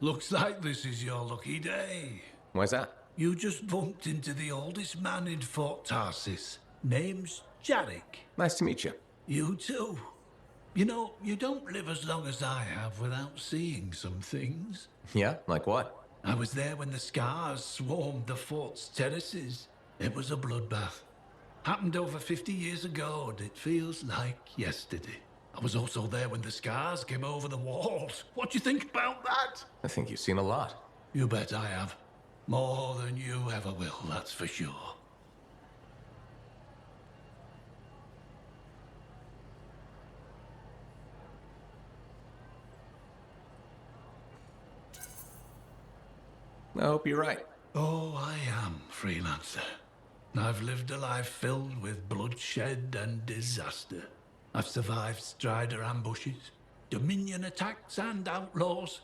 Looks like this is your lucky day. Why's that? You just bumped into the oldest man in Fort Tarsus. Name's Jarek. Nice to meet you. You too. You know, you don't live as long as I have without seeing some things. Yeah? Like what? I was there when the scars swarmed the fort's terraces. It was a bloodbath. Happened over 50 years ago, and it feels like yesterday. I was also there when the scars came over the walls. What do you think about that? I think you've seen a lot. You bet I have. More than you ever will, that's for sure. I hope you're right. Oh, I am, freelancer. I've lived a life filled with bloodshed and disaster. I've survived Strider ambushes, Dominion attacks and outlaws.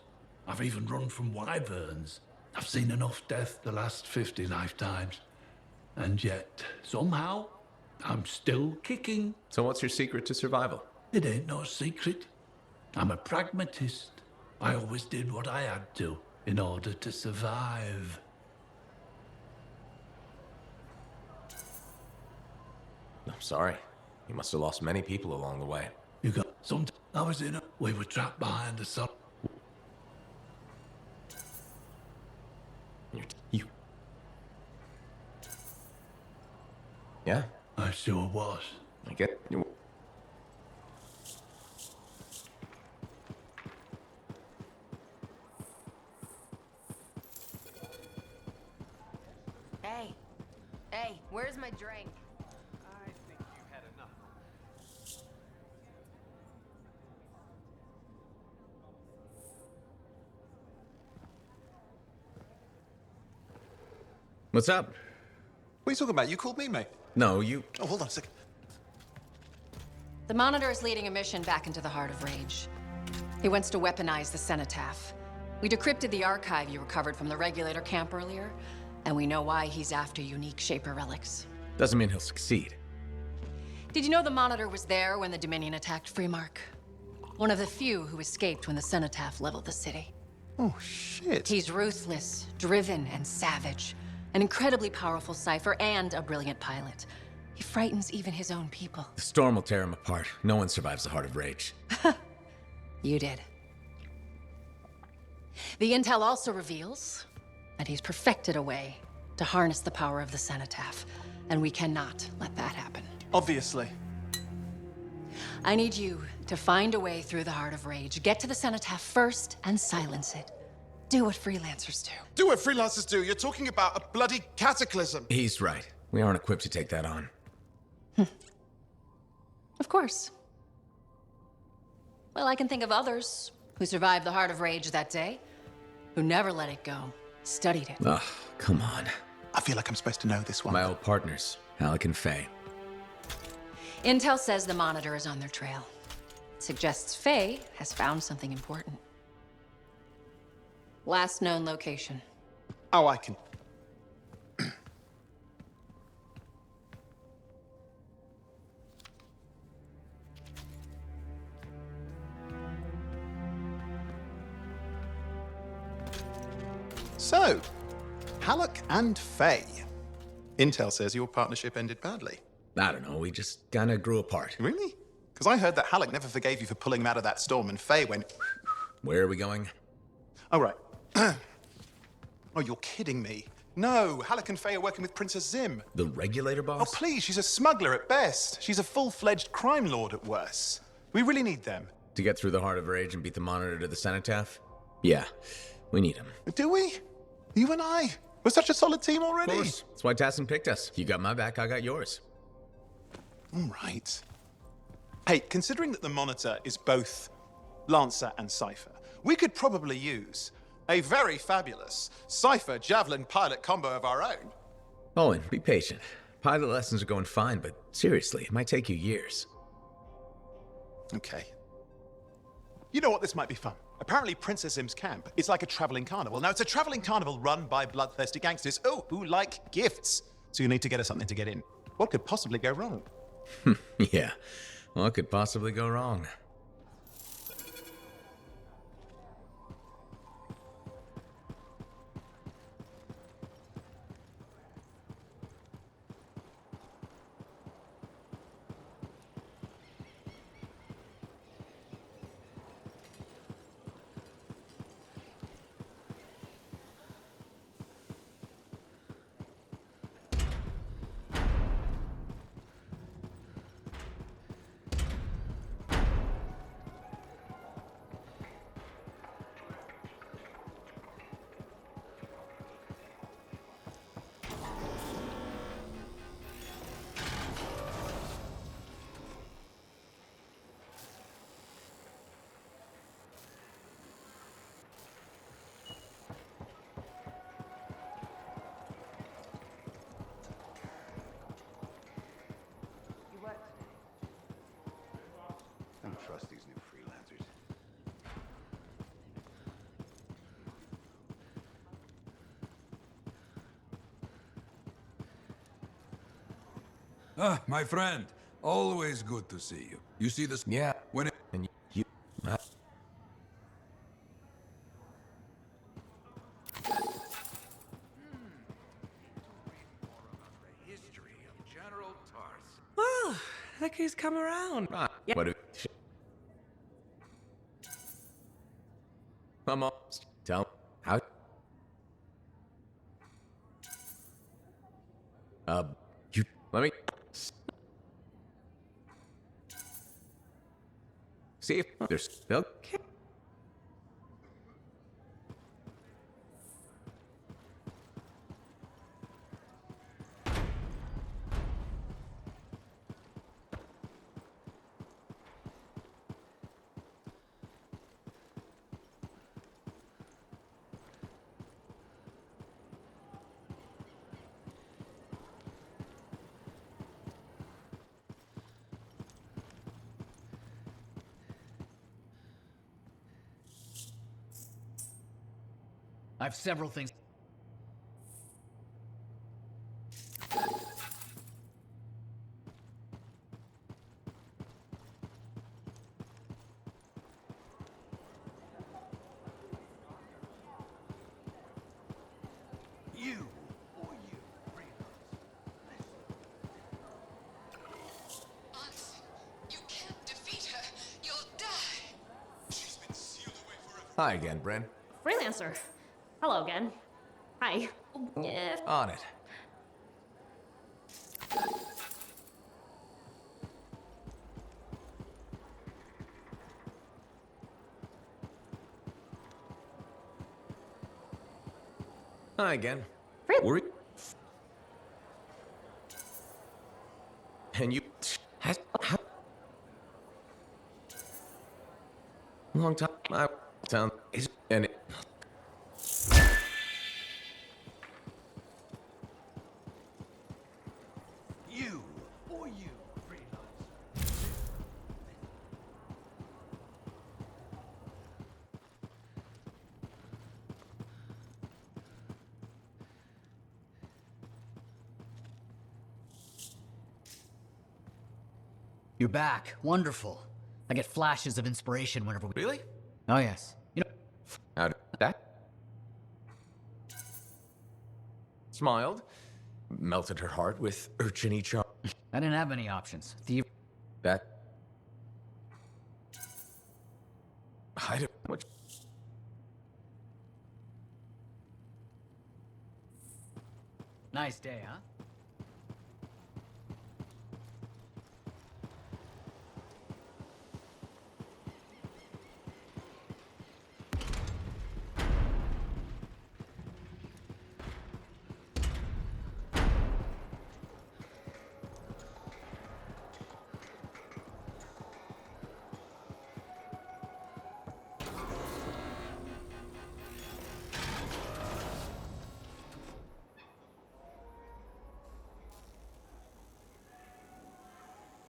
I've even run from wyverns. I've seen enough death to last 50 lifetimes. And yet, somehow, I'm still kicking. So what's your secret to survival? It ain't no secret. I'm a pragmatist. I always did what I had to in order to survive. I'm sorry. You must have lost many people along the way. You got some. I was in a. We were trapped behind the sun. You. Yeah. I sure was. I get you. Hey, where's my drink? I think you had enough. What's up? What are you talking about? You called me, mate. No, you. Oh, hold on a second. The Monitor is leading a mission back into the Heart of Rage. He wants to weaponize the Cenotaph. We decrypted the archive you recovered from the Regulator camp earlier, and we know why he's after unique Shaper relics. Doesn't mean he'll succeed. Did you know the Monitor was there when the Dominion attacked Freemark? One of the few who escaped when the Cenotaph leveled the city. Oh, shit. He's ruthless, driven, and savage. An incredibly powerful cipher and a brilliant pilot. He frightens even his own people. The storm will tear him apart. No one survives the Heart of Rage. You did. The intel also reveals that he's perfected a way to harness the power of the Cenotaph, and we cannot let that happen. Obviously. I need you to find a way through the Heart of Rage, get to the Cenotaph first, and silence it. Do what freelancers do. Do what freelancers do? You're talking about a bloody cataclysm. He's right. We aren't equipped to take that on. Of course. Well, I can think of others who survived the Heart of Rage that day, who never let it go, studied it. Ugh, come on. I feel like I'm supposed to know this one. My old partners, Alec and Faye. Intel says the Monitor is on their trail. It suggests Faye has found something important. Last known location. Oh, I can. So, Halleck and Faye. Intel says your partnership ended badly. I don't know, we just kinda grew apart. Really? Because I heard that Halleck never forgave you for pulling him out of that storm, and Faye went... Where are we going? Oh, right. Oh, you're kidding me. No, Halleck and Faye are working with Princess Zim. The Regulator boss? Oh, please, she's a smuggler at best. She's a full-fledged crime lord at worst. We really need them. To get through the Heart of Rage and beat the Monitor to the Cenotaph? Yeah, we need him. Do we? You and I? We're such a solid team already. Of course. That's why Tassin picked us. You got my back, I got yours. All right. Hey, considering that the Monitor is both Lancer and Cypher, we could probably use a very fabulous Cypher Javelin pilot combo of our own. Owen, be patient. Pilot lessons are going fine, but seriously, it might take you years. Okay. You know what? This might be fun. Apparently, Princess Zim's camp is like a traveling carnival. Now, it's a traveling carnival run by bloodthirsty gangsters, who like gifts. So you need to get us something to get in. What could possibly go wrong? Yeah, what could possibly go wrong? Ah, my friend. Always good to see you. You see this? Yeah. When it... And you... Well, look who's come around. Yeah. What do... Come on. Tell me. How... You... Let me... See if there's... Okay. I have several things. You. You can't defeat her. You'll die. She's been sealed away forever. Hi again, Bryn. Freelancer. Hello again. Hi. Yeah. On it. Hi again. Worry. And you... Long time. I... Town is... And it... You or you, freelance. You're back. Wonderful. I get flashes of inspiration whenever we... Really? Oh, yes. You know... How did that? Smiled. Melted her heart with urchin charm. I didn't have any options. That... I don't... What... Nice day, huh?